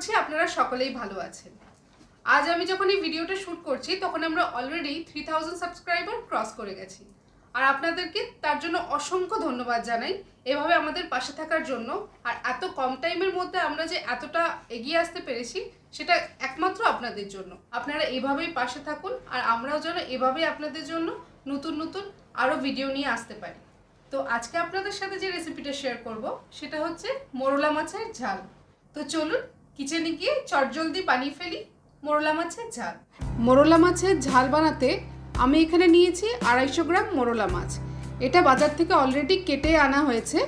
করছি আপনারা সকলেই ভালো আছেন। আজ আমি যখন এই ভিডিওটা শুট করছি তখন আমরা অলরেডি 3000 সাবস্ক্রাইবার ক্রস করে গেছি। আর আপনাদেরকে তার জন্য অসংখ্য ধন্যবাদ জানাই এভাবে আমাদের পাশে থাকার জন্য। আর এত কম টাইমের মধ্যে আমরা যে এতটা এগিয়ে আসতে পেরেছি সেটা একমাত্র আপনাদের জন্য। আপনারা এভাবেই পাশে থাকুন আর আমরাও যেন এভাবেই আপনাদের জন্য নতুন নতুন আরও ভিডিও নিয়ে আসতে পারি। তো আজকে আপনাদের সাথে যে রেসিপিটা শেয়ার করব সেটা হচ্ছে মোরলা মাছের ঝাল। তো চলুন কিচেনে গিয়ে চটজলদি বানিয়ে ফেলি মোরলা মাছের ঝাল। মোরলা মাছের ঝাল বানাতে আমি এখানে নিয়েছি 250 গ্রাম মোরলা মাছ। এটা বাজার থেকে অলরেডি কেটে আনা হয়েছে।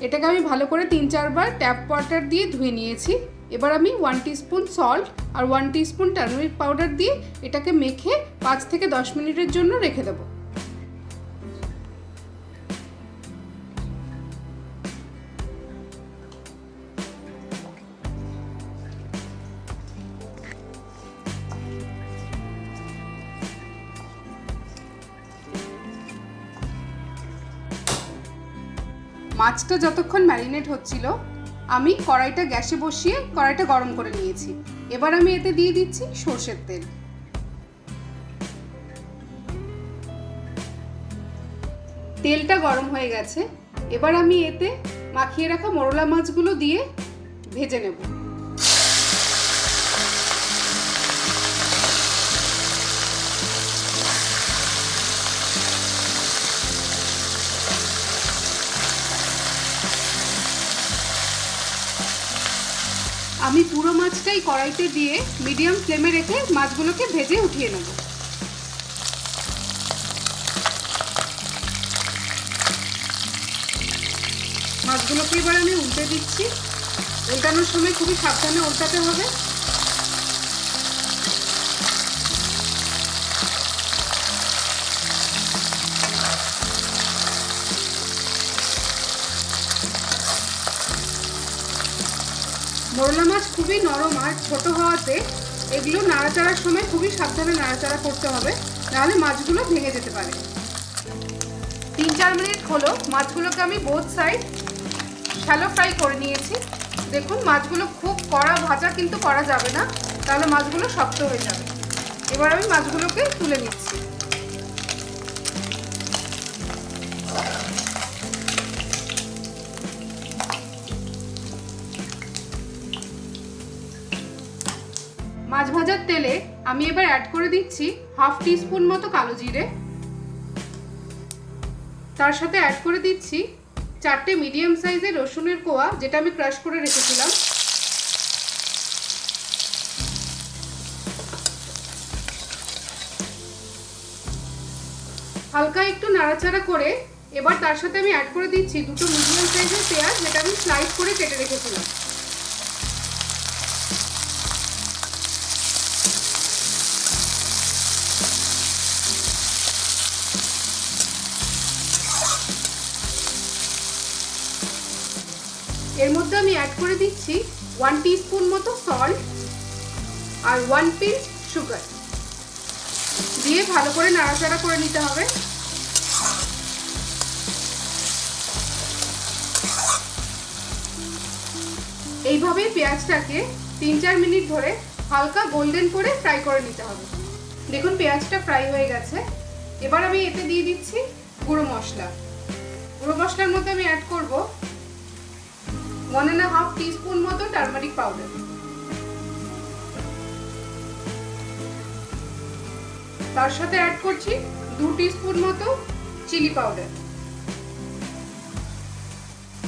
এটাকে আমি ভালো করে 3-4 বার ট্যাপ ওয়াটার দিয়ে ধুয়ে নিয়েছি। এবার আমি 1 টিস্পুন সল্ট আর 1 টিস্পুন টার্মারিক পাউডার দিয়ে এটাকে মেখে 5 থেকে 10 মিনিটের জন্য রেখে দেবো। মাছটা যতক্ষণ ম্যারিনেট হচ্ছিল আমি কড়াইটা গ্যাসে বসিয়ে কড়াইটা গরম করে নিয়েছি। এবার আমি এতে দিয়ে দিচ্ছি সরষের তেল। তেলটা গরম হয়ে গেছে। এবার আমি এতে মাখিয়ে রাখা মোরলা মাছগুলো দিয়ে ভেজে নেব। আমি পুরো মাছটাই কড়াইতে দিয়ে মিডিয়াম ফ্লেমে রেখে মাছগুলোকে ভেজে উঠিয়ে নেব। মাছগুলোকে এবার আমি উল্টে দিচ্ছি। উল্টানোর সময় খুবই সাবধানে উল্টাতে হবে। মোরলা মাছ খুবই নরম আর ছোট হওয়াতে এগুলো নাড়াচাড়ার সময় খুবই সাবধানে নাড়াচাড়া করতে হবে, নাহলে মাছগুলো ভেঙে যেতে পারে। 3-4 মিনিট হলো মাছগুলোকে আমি বোথ সাইড শ্যালো ফ্রাই করে নিয়েছি। দেখুন মাছগুলো খুব কড়া ভাজা কিন্তু করা যাবে না, তাহলে মাছগুলো শক্ত হয়ে যাবে। এবার আমি মাছগুলোকে তুলে নিচ্ছি। মাছ ভাজার তেলে আমি এবার অ্যাড করে দিচ্ছি 1/2 টিস্পুন মতো কালো জিরে। তার সাথে অ্যাড করে দিচ্ছি 4টে মিডিয়াম সাইজের রসুনের কোয়া, যেটা আমি ক্রাশ করে রেখেছিলাম। হালকা একটু নাড়াচাড়া করে এবার তার সাথে আমি অ্যাড করে দিচ্ছি 2টো মিডিয়াম সাইজের পেঁয়াজ, যেটা আমি স্লাইস করে কেটে রেখেছিলাম। এর মধ্যে আমি অ্যাড করে দিচ্ছি 1 টিস্পুন মতো সল্ট আর 1 পিঞ্চ সুগার দিয়ে ভালো করে নাড়াচাড়া করে নিতে হবে। এইভাবে পেঁয়াজটাকে 3-4 মিনিট ধরে হালকা গোল্ডেন করে ফ্রাই করে নিতে হবে। দেখুন পেঁয়াজটা ফ্রাই হয়ে গেছে। এবার আমি এতে দিয়ে দিচ্ছি গুঁড়ো মশলা। গুঁড়ো মশলার মধ্যে আমি অ্যাড করব 1.5 টিস্পুন মতো টারমারিক পাউডার, তার সাথে অ্যাড করছি 2 টিস্পুন মতো চিলি পাউডার,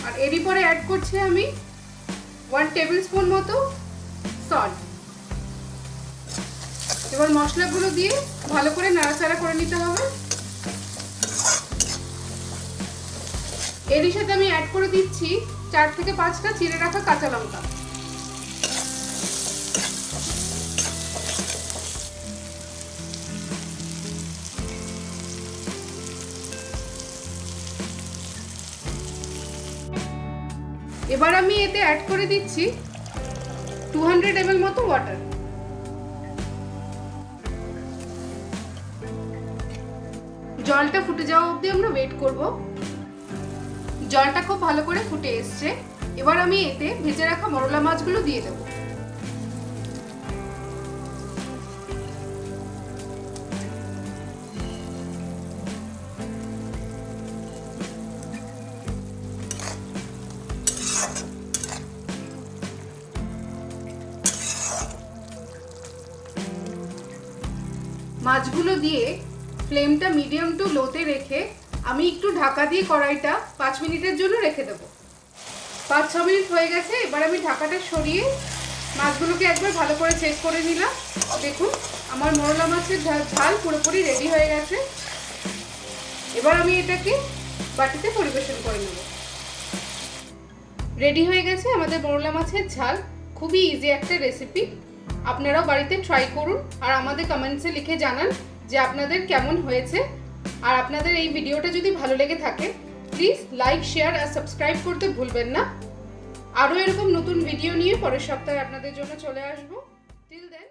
আর এরই পরে অ্যাড করছি আমি 1 টেবিলস্পুন মতো সল্ট। এবার মশলাগুলো দিয়ে ভালো করে নাড়াচাড়া করে নিতে হবে। এরই সাথে আমি অ্যাড করে দিচ্ছি 4 থেকে 5টা চিড়ে রাখা কাঁচা লঙ্কা। এবার আমি এতে অ্যাড করে দিচ্ছি 200 ml মতো ওয়াটার। জলটা ফুটে যাওয়া অবধি আমরা ওয়েট করব। জলটা খুব ভালো করে ফুটে এসছে। এবার আমি এতে ভেজে রাখা মোরলা মাছগুলো দিয়ে দেব। মাছগুলো দিয়ে ফ্লেমটা মিডিয়াম টু লোতে রেখে আমি একটু ঢাকা দিয়ে কড়াইটা 5 মিনিটের জন্য রেখে দেবো। 5-6 মিনিট হয়ে গেছে। এবার আমি ঢাকাটা সরিয়ে মাছগুলোকে একবার ভালো করে চেক করে নিলাম। দেখুন আমার মোরলা মাছের ঝাল পুরোপুরি রেডি হয়ে গেছে। এবার আমি এটাকে বাটিতে পরিবেশন করে নেব। রেডি হয়ে গেছে আমাদের মোরলা মাছের ঝাল। খুবই ইজি একটা রেসিপি, আপনারাও বাড়িতে ট্রাই করুন আর আমাদের কমেন্টসে লিখে জানান যে আপনাদের কেমন হয়েছে। আর আপনাদের এই ভিডিওটা যদি ভালো লেগে থাকে প্লিজ লাইক, শেয়ার আর সাবস্ক্রাইব করতে ভুলবেন না। আরও এরকম নতুন ভিডিও নিয়ে পরের সপ্তাহে আপনাদের জন্য চলে আসবো। Till then